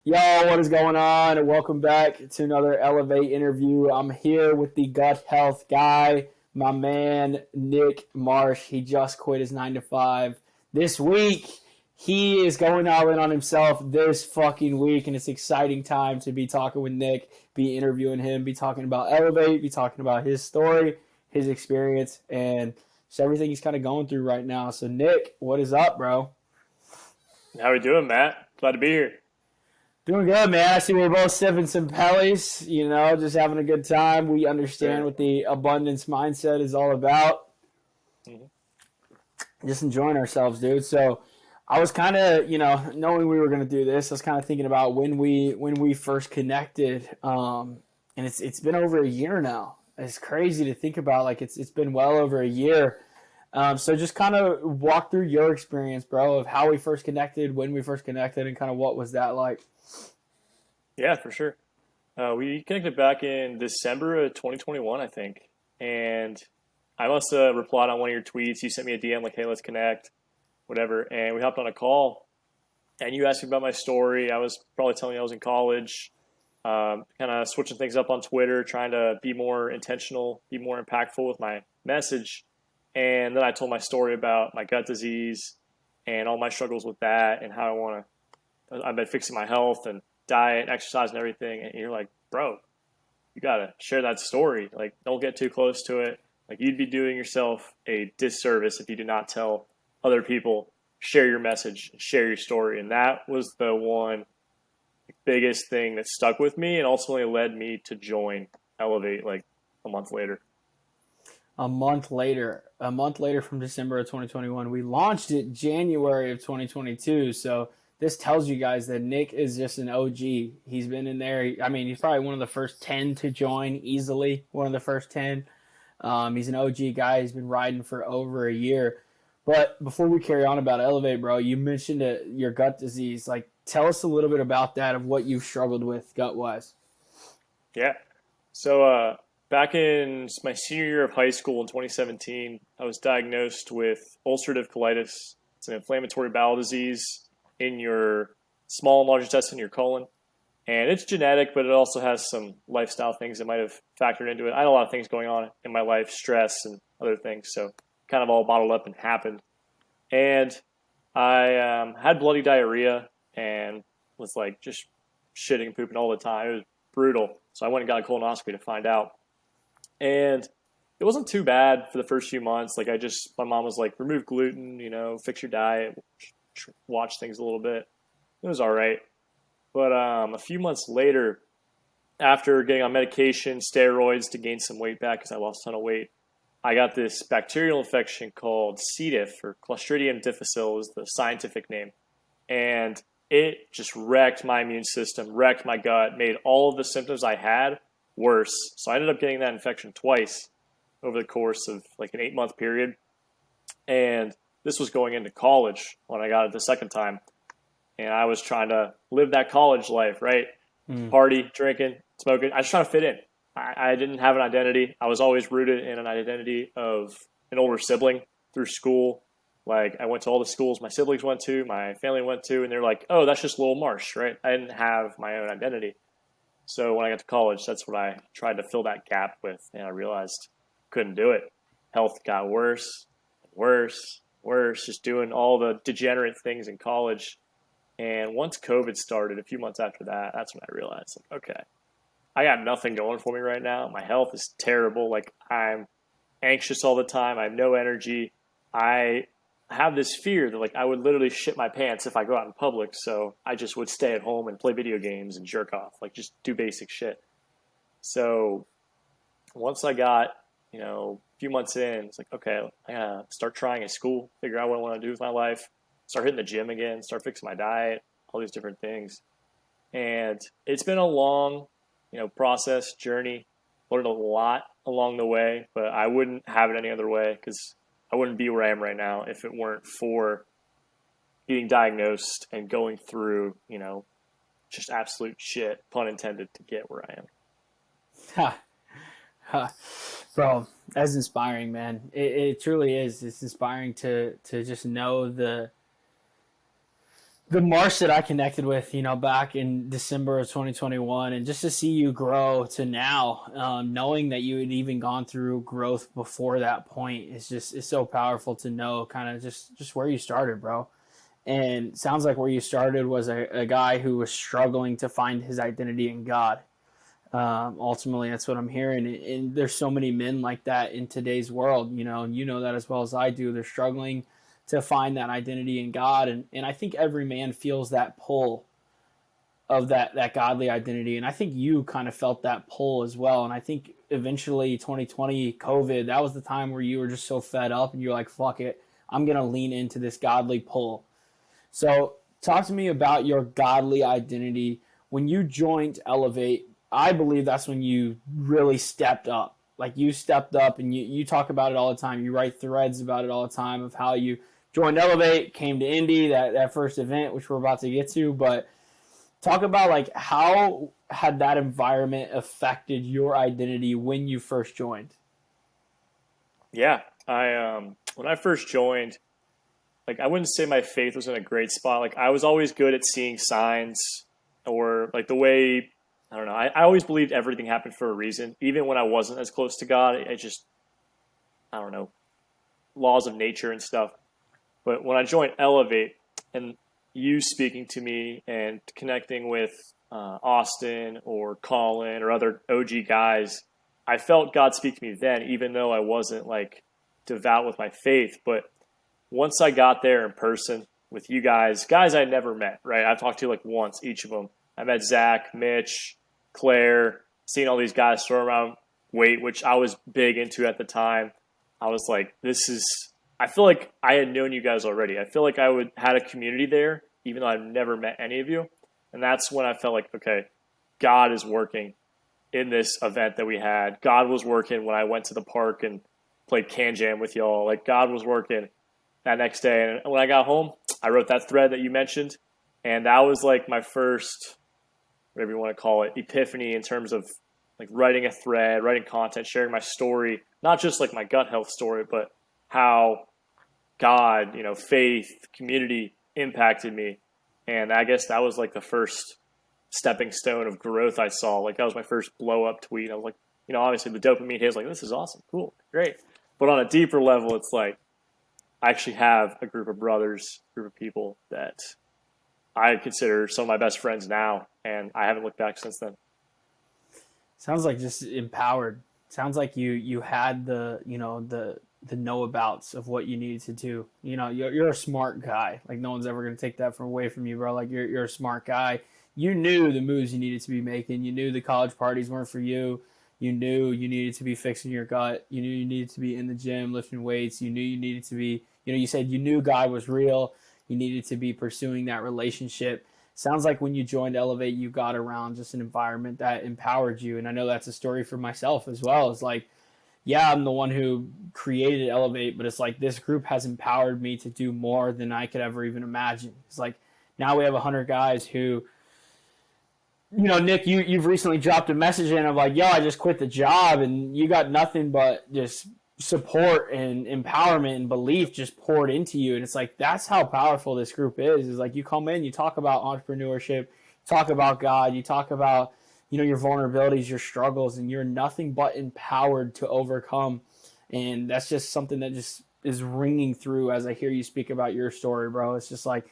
Yo, what is going on? And welcome back to another Elevate interview. I'm here with the gut health guy, my man Nick Marsh. He just quit his 9 to 5 this week. He is going all in on himself this fucking week, and it's an exciting time to be talking with Nick, be interviewing him, be talking about Elevate, be talking about his story, his experience, and just everything he's kind of going through right now. So, Nick, what is up, bro? How we doing, Matt? Glad to be here. Doing good, man. I see we're both sipping some Pellies, just having a good time. We understand Sure. what the abundance mindset is all about. hmm Just enjoying ourselves, dude. So I was kind of, knowing we were going to do this, I was kind of thinking about when we first connected. And it's been over a year now. It's crazy to think about. Like it's been well over a year. So just kind of walk through your experience, bro, of how we first connected, when we first connected, and kind of what was that like. Yeah, for sure. We connected back in December of 2021, I think. And I must have replied on one of your tweets. You sent me a DM like, hey, let's connect, whatever. And we hopped on a call. And you asked me about my story. I was probably telling you I was in college, kind of switching things up on Twitter, trying to be more intentional, be more impactful with my message. And then I told my story about my gut disease and all my struggles with that and how I've been fixing my health and diet, exercise, and everything. And you're like, bro, you gotta share that story. Like, don't get too close to it. Like, you'd be doing yourself a disservice if you did not tell other people, share your message, share your story. And that was the one biggest thing that stuck with me and ultimately led me to join Elevate like a month later. A month later from December of 2021. We launched it January of 2022. So this tells you guys that Nick is just an OG. He's been in there. I mean, he's probably one of the first 10 to join easily. One of the first 10. He's an OG guy. He's been riding for over a year. But before we carry on about Elevate, bro, you mentioned your gut disease. Like, tell us a little bit about that, of what you've struggled with gut wise. Yeah. So back in my senior year of high school in 2017, I was diagnosed with ulcerative colitis. It's an inflammatory bowel disease in your small and large intestine, your colon. And it's genetic, but it also has some lifestyle things that might have factored into it. I had a lot of things going on in my life, stress and other things. So kind of all bottled up and happened. And I had bloody diarrhea and was like just shitting and pooping all the time. It was brutal. So I went and got a colonoscopy to find out. And it wasn't too bad for the first few months. My mom was like, remove gluten, fix your diet, watch things a little bit. It was all right. But a few months later, after getting on medication, steroids to gain some weight back because I lost a ton of weight, I got this bacterial infection called C. diff, or Clostridium difficile is the scientific name. And it just wrecked my immune system, wrecked my gut, made all of the symptoms I had worse. So I ended up getting that infection twice over the course of like an 8-month period. And this was going into college when I got it the second time. And I was trying to live that college life, right? Mm. Party, drinking, smoking. I was trying to fit in. I didn't have an identity. I was always rooted in an identity of an older sibling through school. Like, I went to all the schools my siblings went to, my family went to, and they're like, oh, that's just little Marsh, right? I didn't have my own identity. So when I got to college, that's what I tried to fill that gap with, and I realized couldn't do it. Health got worse, worse, worse, just doing all the degenerate things in college. And once COVID started, a few months after that, that's when I realized, like, okay, I got nothing going for me right now. My health is terrible. Like, I'm anxious all the time. I have no energy. I have this fear that like I would literally shit my pants if I go out in public. So I just would stay at home and play video games and jerk off, like just do basic shit. So once I got, a few months in, it's like, okay, I gotta start trying at school, figure out what I want to do with my life, start hitting the gym again, start fixing my diet, all these different things. And it's been a long, process, journey. Learned a lot along the way, but I wouldn't have it any other way because I wouldn't be where I am right now if it weren't for getting diagnosed and going through, just absolute shit, pun intended, to get where I am. Ha, ha. Bro, that's inspiring, man. It truly is. It's inspiring to just know the Marsh that I connected with, back in December of 2021, and just to see you grow to now, knowing that you had even gone through growth before that point it's so powerful to know kind of just where you started, bro. And sounds like where you started was a guy who was struggling to find his identity in God. Ultimately, that's what I'm hearing. And there's so many men like that in today's world, and you know that as well as I do. They're struggling to find that identity in God. And I think every man feels that pull of that godly identity. And I think you kind of felt that pull as well. And I think eventually 2020 COVID, that was the time where you were just so fed up and you're like, fuck it, I'm going to lean into this godly pull. So talk to me about your godly identity. When you joined Elevate, I believe that's when you really stepped up. Like you stepped up and you talk about it all the time. You write threads about it all the time of how you joined Elevate, came to Indy, that first event, which we're about to get to. But talk about like how had that environment affected your identity when you first joined? Yeah, when I first joined, like I wouldn't say my faith was in a great spot. Like I was always good at seeing signs or like the way, I don't know. I always believed everything happened for a reason, even when I wasn't as close to God. I don't know, laws of nature and stuff. But when I joined Elevate and you speaking to me and connecting with Austin or Colin or other OG guys, I felt God speak to me then, even though I wasn't like devout with my faith. But once I got there in person with you guys I never met, right? I've talked to like once, each of them. I met Zach, Mitch, Claire, seeing all these guys throw around weight, which I was big into at the time. I was like, I feel like I had known you guys already. I feel like I had a community there, even though I've never met any of you. And that's when I felt like, okay, God is working in this event that we had. God was working when I went to the park and played Can Jam with y'all. Like God was working that next day. And when I got home, I wrote that thread that you mentioned. And that was like my first, whatever you want to call it, epiphany in terms of like writing a thread, writing content, sharing my story, not just like my gut health story, but how God, faith, community impacted me. And I guess that was like the first stepping stone of growth I saw. Like that was my first blow up tweet. I was like, obviously the dopamine hit, like, this is awesome, cool, great. But on a deeper level, it's like, I actually have a group of brothers, group of people that I consider some of my best friends now. And I haven't looked back since then. Sounds like just empowered. Sounds like you had the know abouts of what you needed to do. You're a smart guy. Like no one's ever going to take that away from you, bro. Like you're a smart guy. You knew the moves you needed to be making. You knew the college parties weren't for you. You knew you needed to be fixing your gut. You knew you needed to be in the gym lifting weights. You knew you needed to be, you said you knew God was real. You needed to be pursuing that relationship. Sounds like when you joined Elevate, you got around just an environment that empowered you. And I know that's a story for myself as well. It's like, yeah, I'm the one who created Elevate, but it's like this group has empowered me to do more than I could ever even imagine. It's like now we have 100 guys who, Nick, you've recently dropped a message in of like, yo, I just quit the job, and you got nothing but just support and empowerment and belief just poured into you. And it's like, that's how powerful this group is like you come in, you talk about entrepreneurship, talk about God, you talk about, your vulnerabilities, your struggles, and you're nothing but empowered to overcome. And that's just something that just is ringing through as I hear you speak about your story, bro. It's just like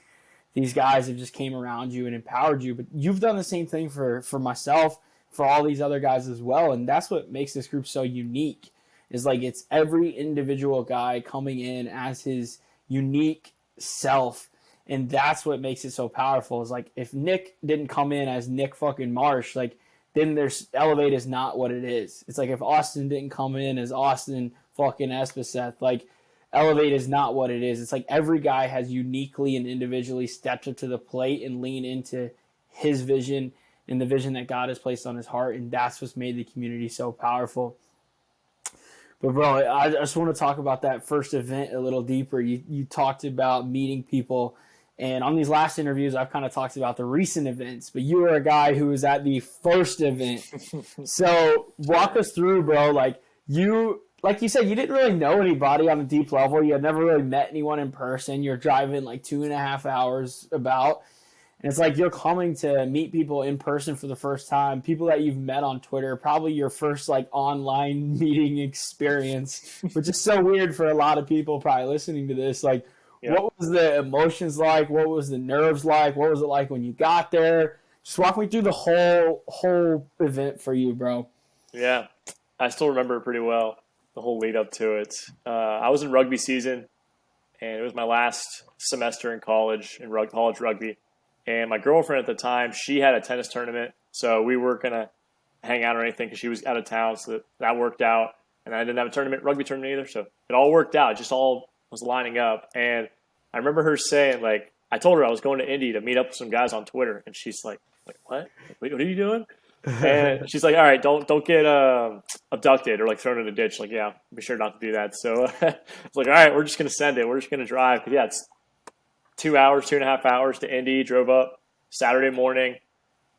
these guys have just came around you and empowered you, but you've done the same thing for myself, for all these other guys as well. And that's what makes this group so unique. Is like it's every individual guy coming in as his unique self, and that's what makes it so powerful. Is like if Nick didn't come in as Nick fucking Marsh, like then there's Elevate is not what it is. It's like if Austin didn't come in as Austin fucking Espaseth, like Elevate is not what it is. It's like every guy has uniquely and individually stepped up to the plate and lean into his vision and the vision that God has placed on his heart, and that's what's made the community so powerful. But, bro, I just want to talk about that first event a little deeper. You talked about meeting people, and on these last interviews, I've kind of talked about the recent events, but you were a guy who was at the first event. So walk us through, bro, like you like you said, you didn't really know anybody on a deep level. You had never really met anyone in person. You're driving like 2.5 hours about. And it's like you're coming to meet people in person for the first time, people that you've met on Twitter, probably your first like online meeting experience, which is so weird for a lot of people probably listening to this. Like, Yeah. what was the emotions like? What was the nerves like? What was it like when you got there? Just walk me through the whole event for you, bro. Yeah. I still remember it pretty well, the whole lead up to it. I was in rugby season, and it was my last semester in college, in college rugby. And my girlfriend at the time, she had a tennis tournament, so we weren't going to hang out or anything because she was out of town, so that worked out. And I didn't have a rugby tournament either, so it all worked out. It just all was lining up. And I remember her saying, like, I told her I was going to Indy to meet up with some guys on Twitter, and she's like what? What are you doing? And she's like, all right, don't get abducted or like thrown in a ditch. Like, yeah, be sure not to do that. So it's like, all right, we're just going to send it. We're just going to drive. Because, yeah, it's 2.5 hours to Indy, drove up Saturday morning.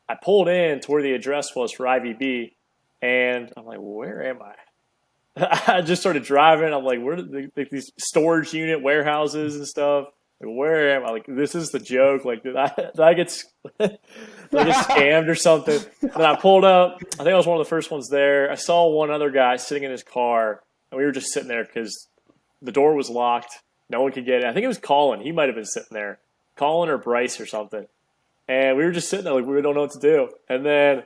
I pulled in to where the address was for IVB, and I'm like, where am I? I just started driving. I'm like, where are these storage unit warehouses and stuff? Like, where am I? Like, this is the joke. Like, did I get scammed or something? Then I pulled up. I think I was one of the first ones there. I saw one other guy sitting in his car, and we were just sitting there because the door was locked. No one could get in. I think it was Colin. He might have been sitting there. Colin or Bryce or something. And we were just sitting there like we don't know what to do. And then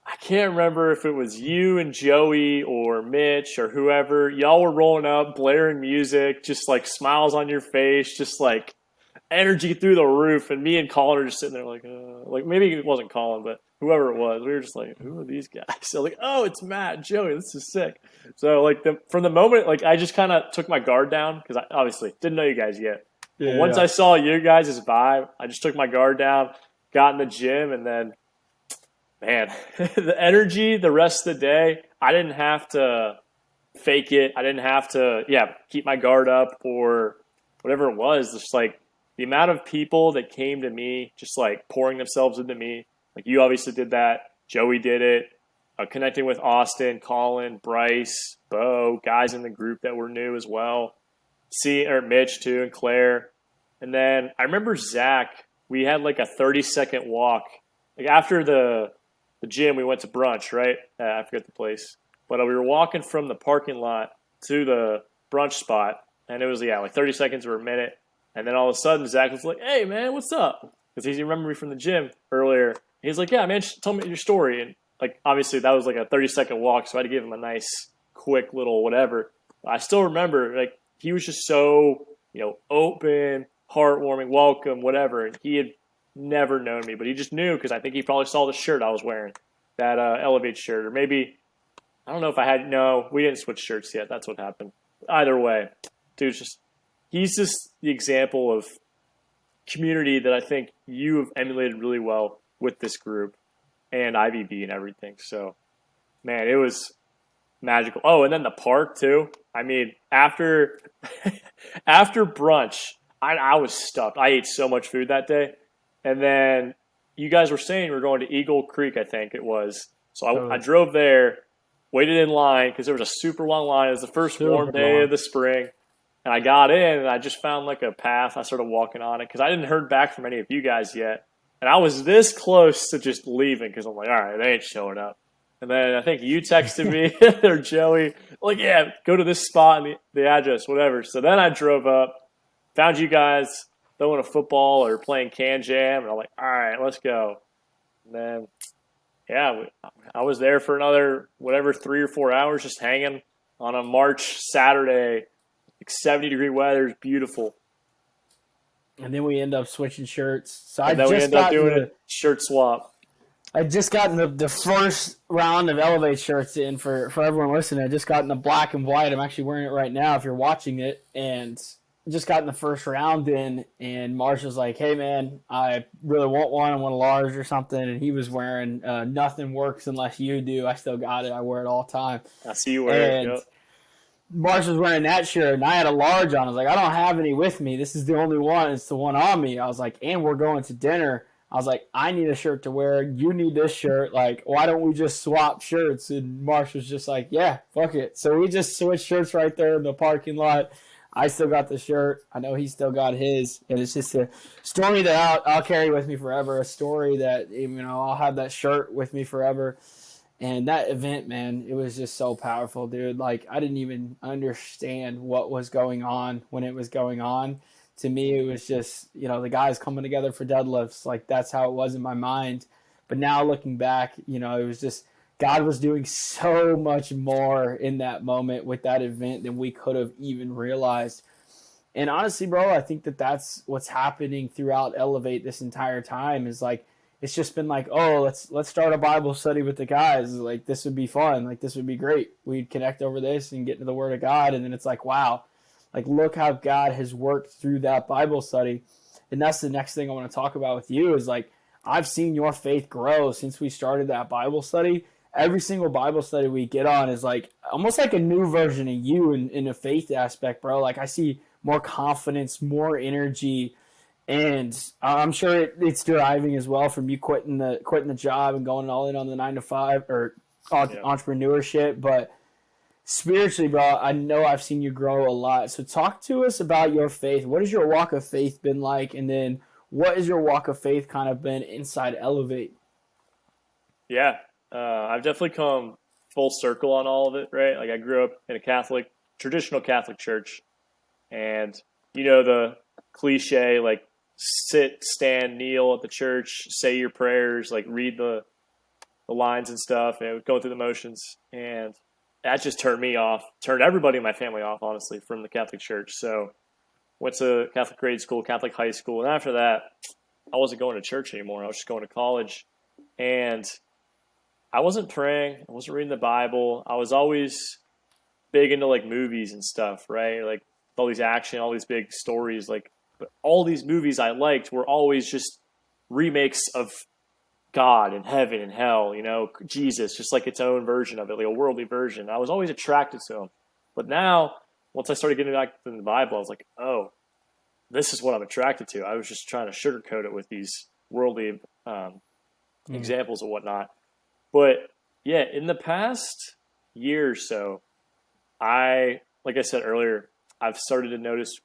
I can't remember if it was you and Joey or Mitch or whoever. Y'all were rolling up, blaring music, just like smiles on your face, just like energy through the roof. And me and Colin are just sitting there like maybe it wasn't Colin, but whoever it was, we were just like, who are these guys? So like, oh, it's Matt, Joey, this is sick. So like from the moment, like I just kind of took my guard down because I obviously didn't know you guys yet. Yeah. But once I saw you guys' vibe, I just took my guard down, got in the gym, and then, man, the energy the rest of the day, I didn't have to fake it. I didn't have to, keep my guard up or whatever it was. Just like the amount of people that came to me, just like pouring themselves into me. Like you obviously did that. Joey did it. Connecting with Austin, Colin, Bryce, Bo, guys in the group that were new as well. Mitch too, and Claire. And then I remember Zach, we had like a 30-second walk. Like after the gym, we went to brunch, right? I forget the place. But we were walking from the parking lot to the brunch spot. And it was, like 30 seconds or a minute. And then all of a sudden, Zach was like, hey, man, what's up? Because he remembered me from the gym earlier. He's like, yeah, man, tell me your story. And like, obviously, that was like a 30-second walk, so I had to give him a nice, quick little whatever. But I still remember, like, he was just so, open, heartwarming, welcome, whatever. And he had never known me, but he just knew because I think he probably saw the shirt I was wearing, that Elevate shirt. Or maybe, I don't know if no, we didn't switch shirts yet. That's what happened. Either way, dude's he's just the example of community that I think you have emulated really well with this group and IVB and everything. So, man, it was magical. Oh, and then the park too. I mean, after brunch, I was stuffed. I ate so much food that day. And then you guys were saying we were going to Eagle Creek, I think it was. So I drove there, waited in line because there was a super long line. It was the first warm day of the spring. And I got in, and I just found like a path. I started walking on it because I didn't heard back from any of you guys yet. And I was this close to just leaving because I'm like, all right, they ain't showing up. And then I think you texted me or Joey, like, yeah, go to this spot and the address, whatever. So then I drove up, found you guys throwing a football or playing Can Jam, and I'm like, all right, let's go. And then, I was there for another, 3 or 4 hours just hanging on a March Saturday, like 70-degree weather. It's beautiful. And then we end up switching shirts. So we end up doing a shirt swap. I just gotten the first round of Elevate shirts in for everyone listening. I just gotten the black and white. I'm actually wearing it right now if you're watching it. And just gotten the first round in. And Marsh was like, hey, man, I really want one. I want a large or something. And he was wearing nothing works unless you do. I still got it. I wear it all the time. I see you wear it. Yep. Marsh was wearing that shirt, and I had a large on. I was like, I don't have any with me. This is the only one. It's the one on me. I was like, and we're going to dinner. I was like, I need a shirt to wear. You need this shirt. Like, why don't we just swap shirts? And Marsh was just like, yeah, fuck it. So we just switched shirts right there in the parking lot. I still got the shirt. I know he still got his. And it's just a story that I'll carry with me forever. A story that, I'll have that shirt with me forever. And that event, man, it was just so powerful, dude. Like, I didn't even understand what was going on when it was going on. To me, it was just, the guys coming together for deadlifts. Like, that's how it was in my mind. But now looking back, it was just God was doing so much more in that moment with that event than we could have even realized. And honestly, bro, I think that that's what's happening throughout Elevate this entire time is like, it's just been like, oh, let's start a Bible study with the guys. Like, this would be fun. Like, this would be great. We'd connect over this and get into the Word of God. And then it's like, wow, like, look how God has worked through that Bible study. And that's the next thing I want to talk about with you is like, I've seen your faith grow since we started that Bible study. Every single Bible study we get on is like almost like a new version of you in a faith aspect, bro. Like, I see more confidence, more energy. And I'm sure it's deriving as well from you quitting the job and going all in on the 9 to 5 or entrepreneurship. But spiritually, bro, I know I've seen you grow a lot. So talk to us about your faith. What has your walk of faith been like? And then what has your walk of faith kind of been inside Elevate? Yeah, I've definitely come full circle on all of it, right? Like I grew up in a traditional Catholic church. And, the cliche, like sit, stand, kneel at the church, say your prayers, like read the lines and stuff, and going through the motions. And that just turned me off, turned everybody in my family off, honestly, from the Catholic Church. So went to Catholic grade school, Catholic high school. And after that, I wasn't going to church anymore. I was just going to college. And I wasn't praying. I wasn't reading the Bible. I was always big into like movies and stuff, right? Like all these action, all these big stories. Like, but all these movies I liked were always just remakes of God and heaven and hell, Jesus, just like its own version of it, like a worldly version. I was always attracted to him. But now, once I started getting back in the Bible, I was like, oh, this is what I'm attracted to. I was just trying to sugarcoat it with these worldly examples and whatnot. But yeah, in the past year or so, like I said earlier, I've started to notice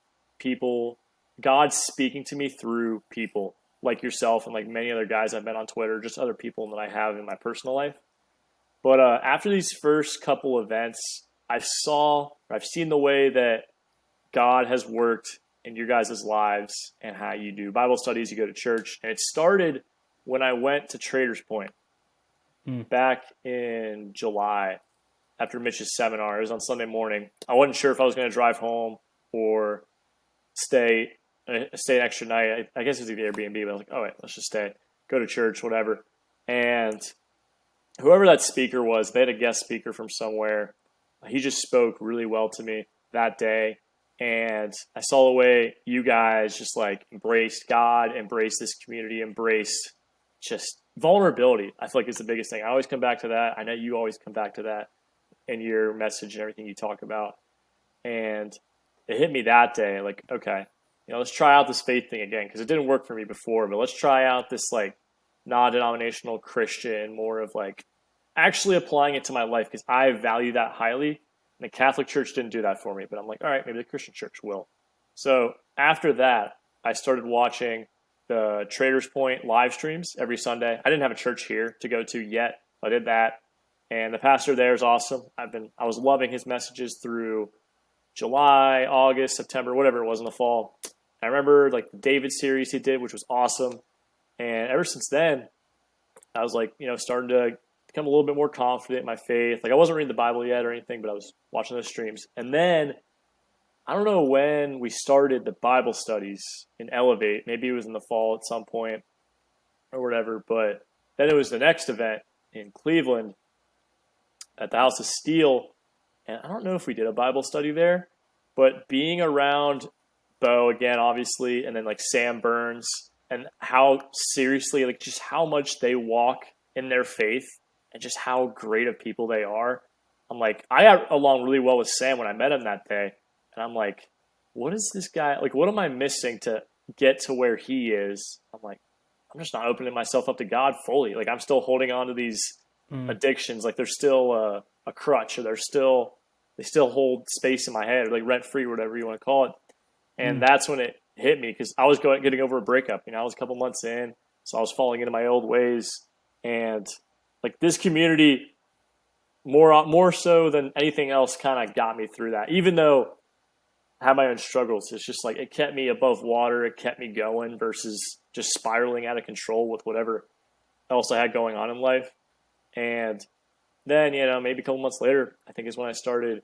God speaking to me through people like yourself and like many other guys I've met on Twitter, just other people that I have in my personal life. But after these first couple events, I've seen the way that God has worked in your guys' lives and how you do Bible studies, you go to church. And it started when I went to Traders Point back in July after Mitch's seminar. It was on Sunday morning. I wasn't sure if I was going to drive home or stay an extra night. I guess it was the Airbnb, but I was like, oh, wait, let's just stay, go to church, whatever. And whoever that speaker was, they had a guest speaker from somewhere. He just spoke really well to me that day. And I saw the way you guys just like embraced God, embraced this community, embraced just vulnerability. I feel like is the biggest thing. I always come back to that. I know you always come back to that in your message and everything you talk about. And it hit me that day, like, okay, let's try out this faith thing again, because it didn't work for me before, but let's try out this like non-denominational Christian, more of like actually applying it to my life, because I value that highly. And the Catholic Church didn't do that for me, but I'm like, all right, maybe the Christian Church will. So after that, I started watching the Traders Point live streams every Sunday. I didn't have a church here to go to yet. I did that. And the pastor there is awesome. I was loving his messages through July, August, September, whatever it was in the fall. I remember like the David series he did, which was awesome. And ever since then, I was like, starting to become a little bit more confident in my faith. Like I wasn't reading the Bible yet or anything, but I was watching those streams. And then I don't know when we started the Bible studies in Elevate. Maybe it was in the fall at some point or whatever. But then it was the next event in Cleveland at the House of Steel. And I don't know if we did a Bible study there, but being around Bo again, obviously, and then like Sam Burns, and how seriously, like just how much they walk in their faith and just how great of people they are. I'm like, I got along really well with Sam when I met him that day. And I'm like, what is this guy? Like, what am I missing to get to where he is? I'm like, I'm just not opening myself up to God fully. Like I'm still holding on to these addictions. Like they're still a crutch, or they still hold space in my head, or like rent free, whatever you want to call it. And that's when it hit me, because I was getting over a breakup. I was a couple months in, so I was falling into my old ways. And like this community, more so than anything else, kind of got me through that. Even though I had my own struggles, it's just like it kept me above water. It kept me going versus just spiraling out of control with whatever else I had going on in life. And then, maybe a couple months later, I think is when I started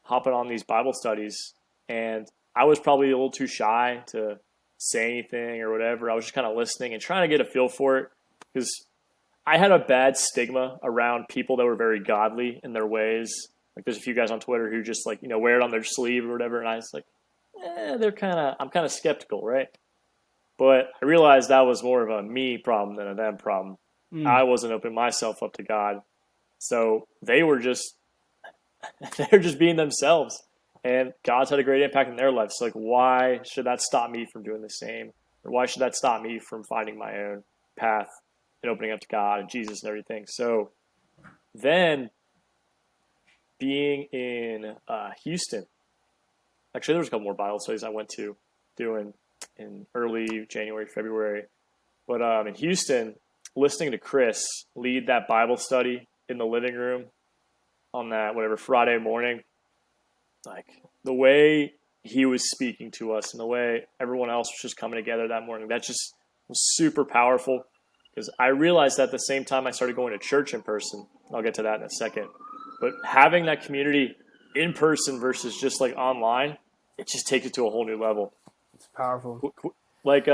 hopping on these Bible studies. And I was probably a little too shy to say anything or whatever. I was just kind of listening and trying to get a feel for it, because I had a bad stigma around people that were very godly in their ways. Like there's a few guys on Twitter who just like, wear it on their sleeve or whatever. And I was like, I'm kind of skeptical, right? But I realized that was more of a me problem than a them problem. I wasn't opening myself up to God. So they're just being themselves. And God's had a great impact in their lives. So like, why should that stop me from doing the same? Or why should that stop me from finding my own path and opening up to God and Jesus and everything? So then being in Houston, actually there was a couple more Bible studies I went to doing in early January, February. But in Houston, listening to Chris lead that Bible study in the living room on that Friday morning, like the way he was speaking to us and the way everyone else was just coming together that morning, that just was super powerful. Because I realized that at the same time I started going to church in person. I'll get to that in a second. But having that community in person versus just like online, it just takes it to a whole new level. It's powerful. Like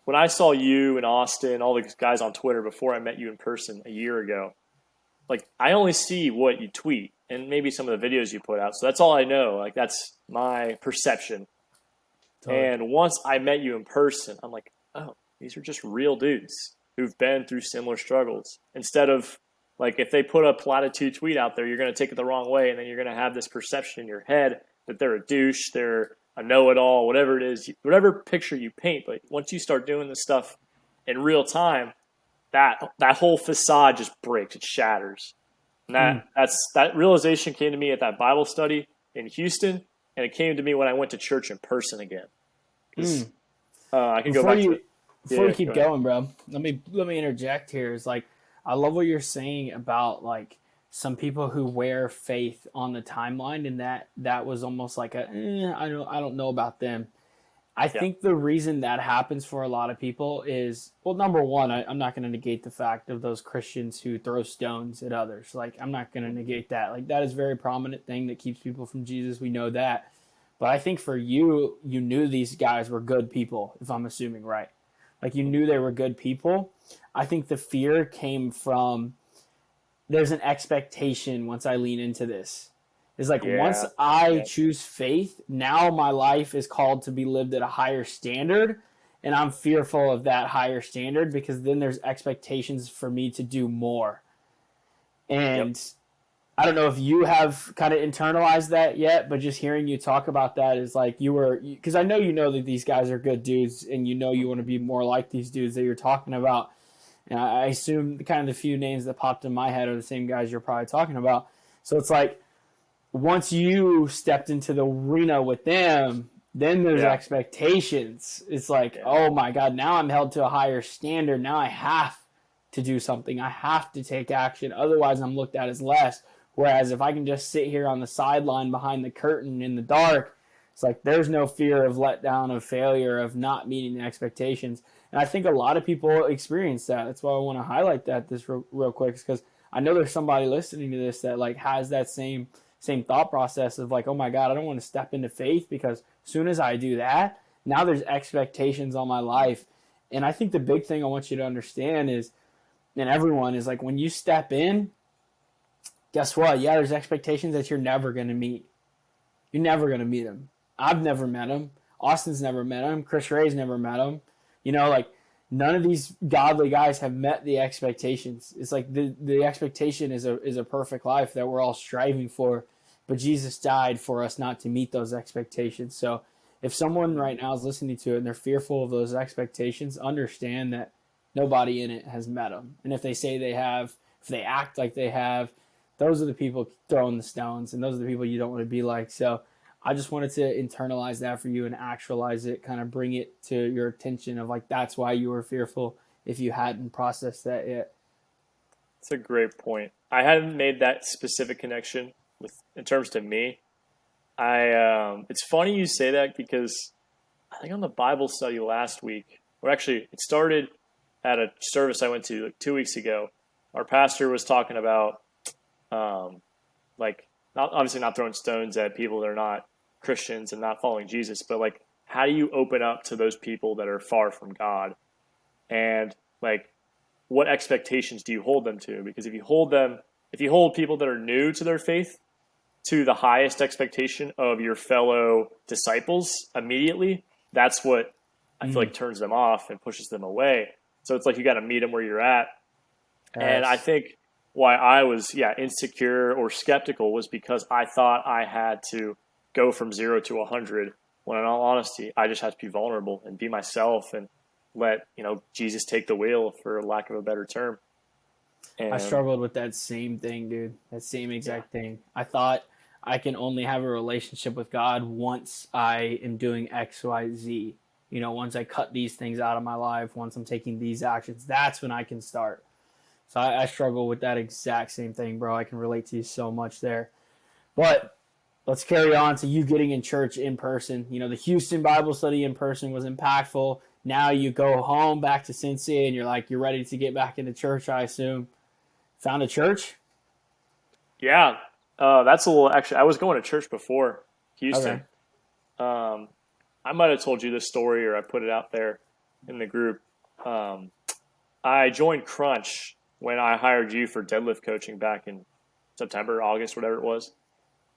when I saw you and Austin, all the guys on Twitter before I met you in person a year ago, like I only see what you tweet and maybe some of the videos you put out. So that's all I know. Like that's my perception. Totally. And once I met you in person, I'm like, oh, these are just real dudes who've been through similar struggles. Instead of like, if they put a platitude tweet out there, you're going to take it the wrong way. And then you're going to have this perception in your head that they're a douche, they're a know-it-all, whatever it is, whatever picture you paint. But once you start doing this stuff in real time, that whole facade just breaks, it shatters. And that realization came to me at that Bible study in Houston, and it came to me when I went to church in person again. I can go back to before you keep going, bro. Let me interject here. It's like I love what you're saying about like some people who wear faith on the timeline, and that was almost like I don't know about them. I think the reason that happens for a lot of people is, well, number one, I'm not going to negate the fact of those Christians who throw stones at others. Like, I'm not going to negate that. Like, that is a very prominent thing that keeps people from Jesus. We know that. But I think for you knew these guys were good people, if I'm assuming right. Like, you knew they were good people. I think the fear came from there's an expectation once I lean into this. It's like once I choose faith, now my life is called to be lived at a higher standard, and I'm fearful of that higher standard because then there's expectations for me to do more. And I don't know if you have kind of internalized that yet, but just hearing you talk about that is like because I know that these guys are good dudes, and you want to be more like these dudes that you're talking about. And I assume kind of the few names that popped in my head are the same guys you're probably talking about. So it's like, once you stepped into the arena with them, then there's expectations. It's like, oh my God, now I'm held to a higher standard. Now I have to do something. I have to take action. Otherwise, I'm looked at as less. Whereas if I can just sit here on the sideline behind the curtain in the dark, it's like there's no fear of letdown, of failure, of not meeting the expectations. And I think a lot of people experience that. That's why I want to highlight that this real quick, because I know there's somebody listening to this that like has that same thought process of like, oh my God, I don't want to step into faith because as soon as I do that, now there's expectations on my life. And I think the big thing I want you to understand is, and everyone is like, when you step in, guess what? Yeah, there's expectations that you're never going to meet. You're never going to meet them. I've never met them. Austin's never met them. Chris Ray's never met them. Like none of these godly guys have met the expectations. It's like the expectation is a perfect life that we're all striving for. But Jesus died for us not to meet those expectations. So if someone right now is listening to it and they're fearful of those expectations, understand that nobody in it has met them. And if they say they have, if they act like they have, those are the people throwing the stones, and those are the people you don't want to be like. So I just wanted to internalize that for you and actualize it, kind of bring it to your attention of like, that's why you were fearful if you hadn't processed that yet. It's a great point. I hadn't made that specific connection with in terms to me. It's funny you say that because I think on the Bible study last week, or actually it started at a service I went to like 2 weeks ago. Our pastor was talking about like obviously not throwing stones at people that are not Christians and not following Jesus, but like how do you open up to those people that are far from God, and like what expectations do you hold them to? Because if you hold people that are new to their faith to the highest expectation of your fellow disciples immediately, that's what I feel like turns them off and pushes them away. So it's like you got to meet them where you're at. Yes. And I think why I was insecure or skeptical was because I thought I had to go from 0 to 100, when in all honesty I just have to be vulnerable and be myself and let Jesus take the wheel, for lack of a better term. And I struggled with that same thing, dude. That same exact thing. I thought I can only have a relationship with God once I am doing X, Y, Z. Once I cut these things out of my life, once I'm taking these actions, that's when I can start. So I struggle with that exact same thing, bro. I can relate to you so much there. But let's carry on to you getting in church in person. The Houston Bible study in person was impactful. Now you go home back to Cincy and you're ready to get back into church, I assume. Found a church? Yeah. That's a little, actually, I was going to church before Houston. Okay. I might have told you this story, or I put it out there in the group. I joined Crunch when I hired you for deadlift coaching back in September, August, whatever it was.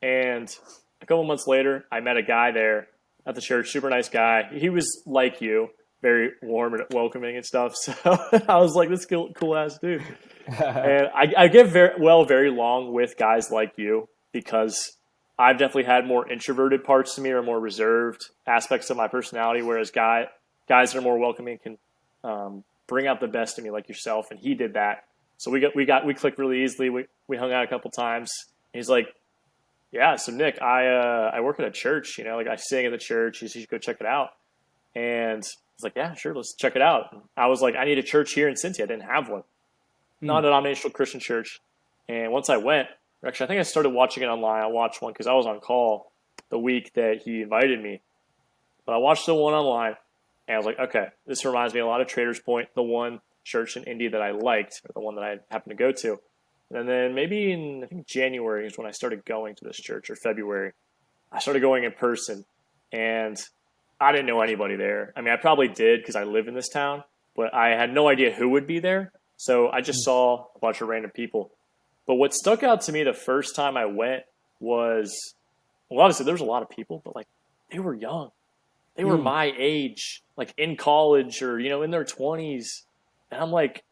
And a couple months later, I met a guy there at the church, super nice guy. He was like you, very warm and welcoming and stuff. So I was like, this cool ass dude. And I get very long with guys like you, because I've definitely had more introverted parts to me, or more reserved aspects of my personality, whereas guys that are more welcoming can bring out the best in me, like yourself. And he did that. So we clicked really easily. We hung out a couple times. He's like, yeah, so Nick, I work at a church, like I sing at the church. You should go check it out. And I was like, yeah, sure, let's check it out. And I was like, I need a church here in Cincy. I didn't have one. Non-denominational Christian church. And once I went, actually, I think I started watching it online. I watched one because I was on call the week that he invited me. But I watched the one online, and I was like, okay, this reminds me a lot of Traders Point, the one church in Indy that I liked, or the one that I happened to go to. And then maybe in, I think, January is when I started going to this church, or February. I started going in person, and I didn't know anybody there. I mean, I probably did because I live in this town, but I had no idea who would be there. So I just saw a bunch of random people. But what stuck out to me the first time I went was, well, obviously there was a lot of people, but like they were young. They were my age, like in college or, in their 20s. And I'm like,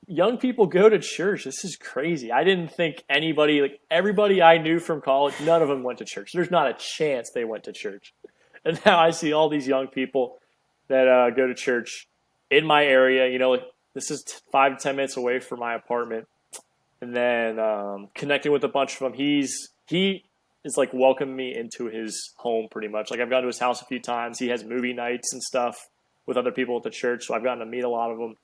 young people go to church. This is crazy. I didn't think anybody, like everybody I knew from college, none of them went to church. There's not a chance they went to church. And now I see all these young people that go to church in my area. Like this is 5 to 10 minutes away from my apartment. And then connecting with a bunch of them. He is like welcoming me into his home pretty much. Like I've gone to his house a few times. He has movie nights and stuff with other people at the church. So I've gotten to meet a lot of them.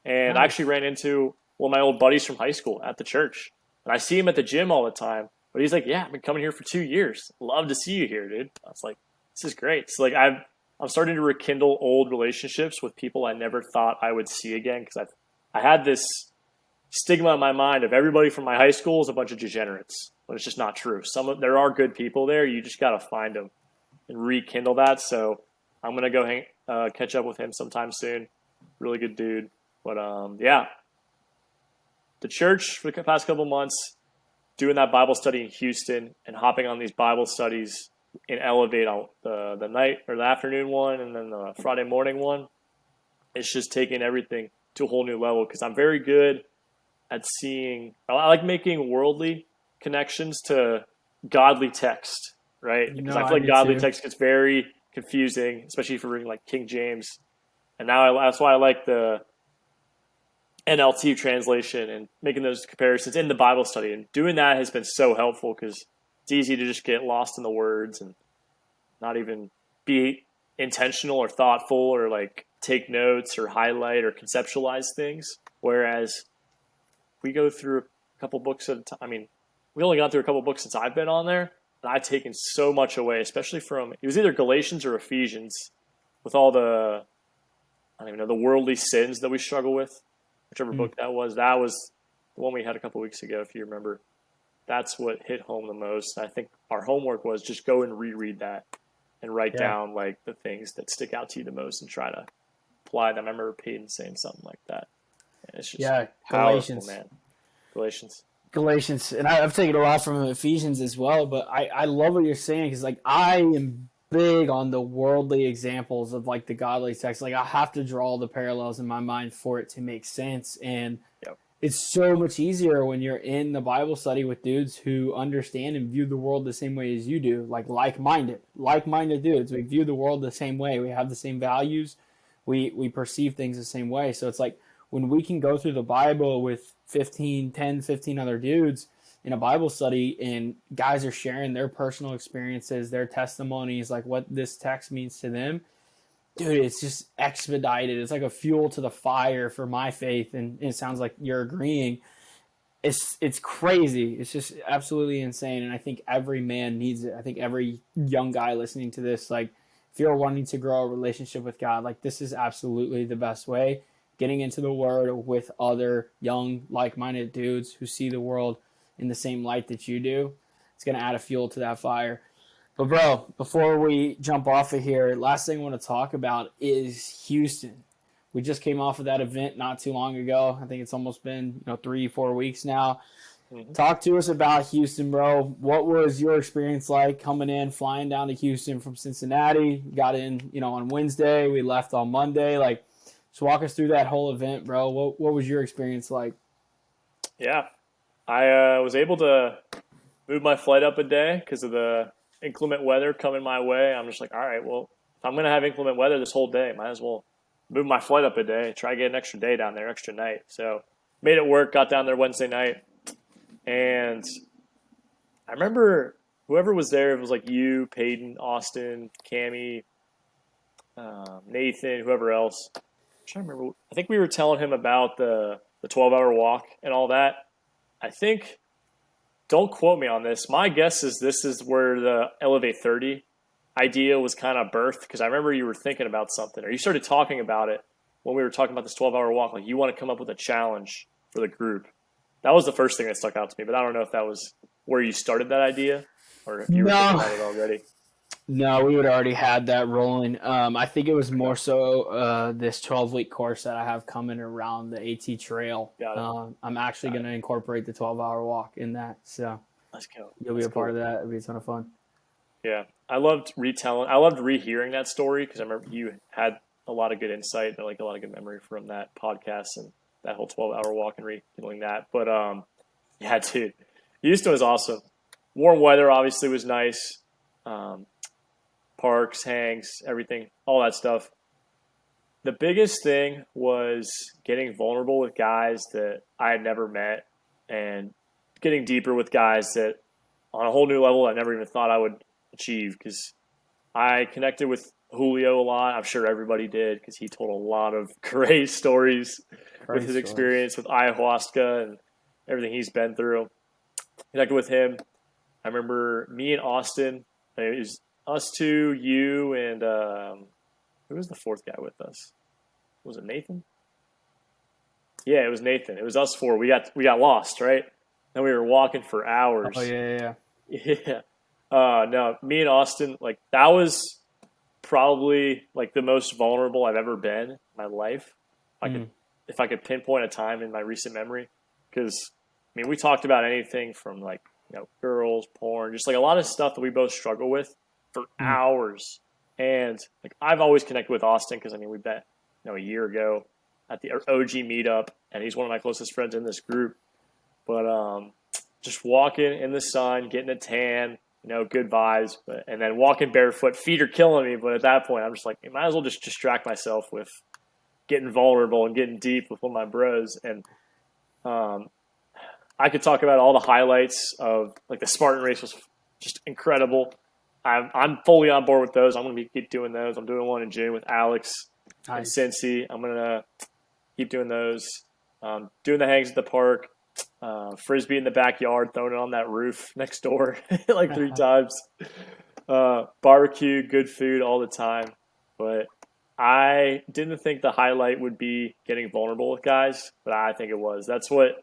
And nice. I actually ran into one of my old buddies from high school at the church. And I see him at the gym all the time. But he's like, yeah, I've been coming here for 2 years. Love to see you here, dude. I was like, this is great. So like I'm starting to rekindle old relationships with people I never thought I would see again, because I had this stigma in my mind of everybody from my high school is a bunch of degenerates, but it's just not true. There are good people there. You just got to find them and rekindle that. So I'm going to go catch up with him sometime soon. Really good dude. But the church for the past couple months, doing that Bible study in Houston and hopping on these Bible studies in Elevate on the night or the afternoon one, and then the Friday morning one. It's just taking everything to a whole new level, because I'm very good at I like making worldly connections to godly text. right? You Because know, I I feel like do godly too. text gets very confusing, especially if you're reading like King James. And now that's why I like the NLT translation and making those comparisons in the Bible study. And doing that has been so helpful because it's easy to just get lost in the words and not even be intentional or thoughtful or like take notes or highlight or conceptualize things. Whereas we go through a couple books at a time. I mean, we only got through a couple books since I've been on there, and I've taken so much away, especially from it was either Galatians or Ephesians, with all the I don't even know the worldly sins that we struggle with. Whichever Mm, book that was. That was the one we had a couple weeks ago, if you remember. That's what hit home the most. I think our homework was just go and reread that and write yeah, down like the things that stick out to you the most and try to apply them. I remember Peyton saying something like that. And it's just yeah. powerful, Galatians. man. Galatians. Galatians, and I've taken a lot from Ephesians as well. But I love what you're saying because like I am big on the worldly examples of like the godly text. Like I have to draw the parallels in my mind for it to make sense, and Yep. it's so much easier when you're in the Bible study with dudes who understand and view the world the same way as you do, like minded dudes. We view the world the same way. We have the same values. We perceive things the same way. So it's like when we can go through the Bible with 15 other dudes in a Bible study and guys are sharing their personal experiences, their testimonies, like what this text means to them, dude, it's just expedited. It's like a fuel to the fire for my faith, and it sounds like you're agreeing. It's crazy. It's just absolutely insane, and I think every man needs it. I think every young guy listening to this, like, if you're wanting to grow a relationship with God, like this is absolutely the best way. Getting into the Word with other young, like-minded dudes who see the world in the same light that you do, it's gonna add a fuel to that fire. But bro, before we jump off of here, last thing I want to talk about is Houston. We just came off of that event not too long ago. I think it's almost been 3-4 weeks now. Mm-hmm. Talk to us about Houston, bro. What was your experience like coming in, flying down to Houston from Cincinnati? Got in, on Wednesday. We left on Monday. Like, just walk us through that whole event, bro. What was your experience like? Yeah. I was able to move my flight up a day because of the inclement weather coming my way. I'm just like, all right, well, if I'm going to have inclement weather this whole day, might as well move my flight up a day, try to get an extra day down there, extra night. So made it work, got down there Wednesday night. And I remember whoever was there, it was like you, Peyton, Austin, Cammy, Nathan, whoever else. I'm trying to remember. I think we were telling him about the 12-hour walk and all that. I think, don't quote me on this. My guess is this is where the Elevate 30 idea was kind of birthed because I remember you were thinking about something or you started talking about it when we were talking about this 12-hour walk. Like you want to come up with a challenge for the group. That was the first thing that stuck out to me, but I don't know if that was where you started that idea or if you were thinking No, about it already. No, we would already had that rolling. I think it was Okay, more so this 12-week course that I have coming around the AT Trail. got it. I'm actually Got going it. to incorporate the 12-hour walk in that. So Let's go. you'll be That's a part of cool. that. It'll be a ton of fun. Yeah, I loved retelling. I loved rehearing that story because I remember you had a lot of good insight and like a lot of good memory from that podcast and that whole 12-hour walk and rekindling that. But yeah, dude, Houston was awesome. Warm weather obviously was nice. Um, Parks, hangs, everything, all that stuff. The biggest thing was getting vulnerable with guys that I had never met and getting deeper with guys that on a whole new level I never even thought I would achieve because I connected with Julio a lot. I'm sure everybody did because he told a lot of great stories with Great his stories. experience with ayahuasca and everything he's been through. Connected with him. I remember me and Austin. It was us two, you, and who was the fourth guy with us? Was it Nathan? Yeah, it was Nathan. It was us four. We got lost, right? And we were walking for Oh hours. yeah. Yeah. No, me and Austin, like that was probably like the most vulnerable I've ever been in my life. Mm. If I could pinpoint a time in my recent memory, because I mean, we talked about anything from like girls, porn, just like a lot of stuff that we both struggle with for Mm. hours. And like I've always connected with Austin because I mean we met a year ago at the OG meetup, and he's one of my closest friends in this group. But just walking in the sun, getting a tan, good vibes. And then walking barefoot, feet are killing me. But at that point, I'm just like, I might as well just distract myself with getting vulnerable and getting deep with one of my bros. And I could talk about all the highlights of like the Spartan race was just incredible. I'm fully on board with those. I'm going to keep doing those. I'm doing one in June with Alex and Cincy. I'm going to keep doing those. Doing the hangs at the park, frisbee in the backyard, throwing it on that roof next door like 3 times. Barbecue, good food all the time. But I didn't think the highlight would be getting vulnerable with guys, but I think it was. That's what's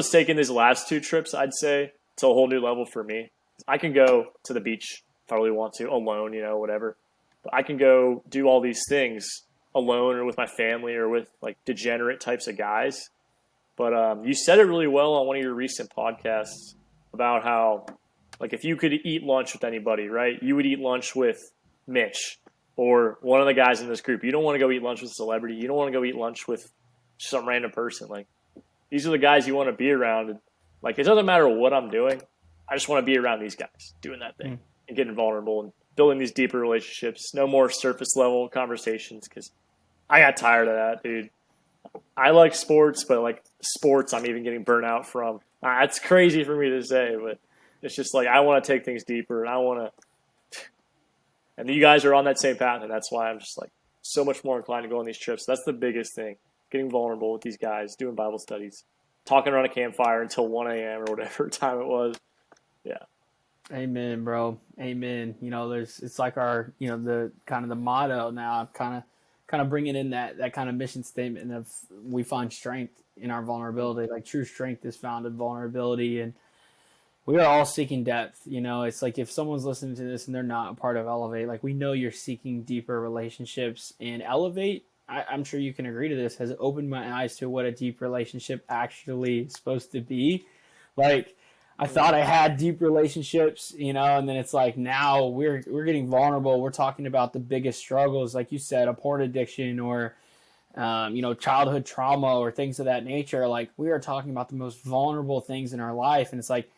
taken these last 2 trips, I'd say, to a whole new level for me. I can go to the beach if I really want to, alone, whatever. But I can go do all these things alone or with my family or with like degenerate types of guys. But you said it really well on one of your recent podcasts about how, like, if you could eat lunch with anybody, right, you would eat lunch with Mitch or one of the guys in this group. You don't want to go eat lunch with a celebrity. You don't want to go eat lunch with some random person. Like, these are the guys you want to be around. And, like, it doesn't matter what I'm doing. I just want to be around these guys doing that thing and getting vulnerable and building these deeper relationships. No more surface level conversations because I got tired of that, dude. I like sports, but like sports, I'm even getting burnt out from. It's crazy for me to say, but it's just like I want to take things deeper, and I want to. And you guys are on that same path, and that's why I'm just like so much more inclined to go on these trips. That's the biggest thing: getting vulnerable with these guys, doing Bible studies, talking around a campfire until 1 a.m. or whatever time it was. Yeah. Amen, bro. Amen. It's like our, the kind of the motto now, kind of bringing in that kind of mission statement of we find strength in our vulnerability. Like true strength is found in vulnerability, and we are all seeking depth. It's like if someone's listening to this and they're not a part of Elevate, like we know you're seeking deeper relationships, and Elevate, I'm sure you can agree to this, has opened my eyes to what a deep relationship actually is supposed to be. Like, I thought I had deep relationships, and then it's like now we're getting vulnerable. We're talking about the biggest struggles, like you said, a porn addiction or, childhood trauma or things of that nature. Like we are talking about the most vulnerable things in our life. And it's like,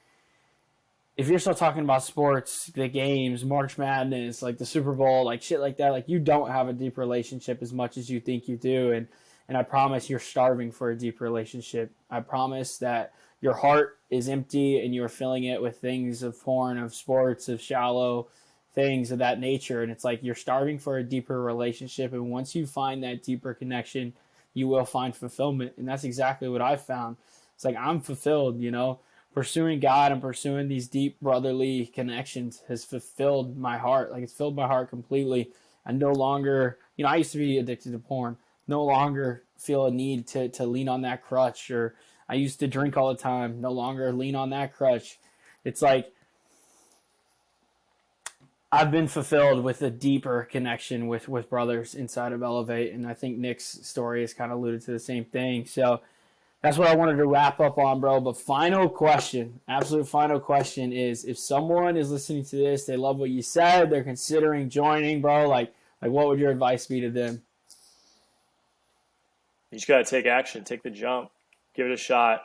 if you're still talking about sports, the games, March Madness, like the Super Bowl, like shit like that, like you don't have a deep relationship as much as you think you do. And I promise you're starving for a deep relationship. I promise that your heart is empty and you're filling it with things of porn, of sports, of shallow things of that nature. And it's like you're starving for a deeper relationship. And once you find that deeper connection, you will find fulfillment. And that's exactly what I found. It's like I'm fulfilled, pursuing God and pursuing these deep brotherly connections has fulfilled my heart. Like it's filled my heart completely. I no longer, I used to be addicted to porn. No longer feel a need to lean on that crutch, or I used to drink all the time. No longer lean on that crutch. It's like I've been fulfilled with a deeper connection with brothers inside of Elevate, and I think Nick's story has kind of alluded to the same thing. So that's what I wanted to wrap up on, bro. But final question, absolute final question is, if someone is listening to this, they love what you said, they're considering joining, bro, like what would your advice be to them? You just got to take action, take the jump, give it a shot.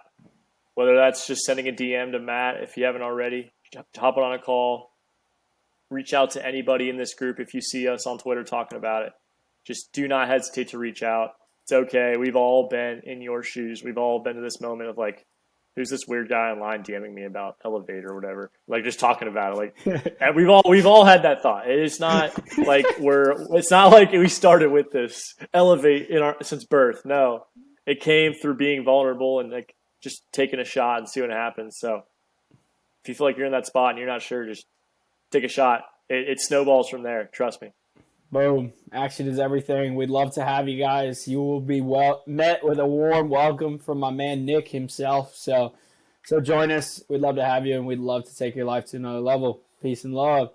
Whether that's just sending a DM to Matt if you haven't already, hop on a call, reach out to anybody in this group if you see us on Twitter talking about it. Just do not hesitate to reach out. It's okay. We've all been in your shoes. We've all been to this moment of like, who's this weird guy online DMing me about Elevate or whatever? Like just talking about it. Like, and we've all had that thought. It's not like we started with this Elevate since birth. No, it came through being vulnerable and like just taking a shot and see what happens. So if you feel like you're in that spot and you're not sure, just take a shot. It snowballs from there. Trust me. Boom. Action is everything. We'd love to have you guys. You will be met with a warm welcome from my man Nick himself. So join us. We'd love to have you, and we'd love to take your life to another level. Peace and love.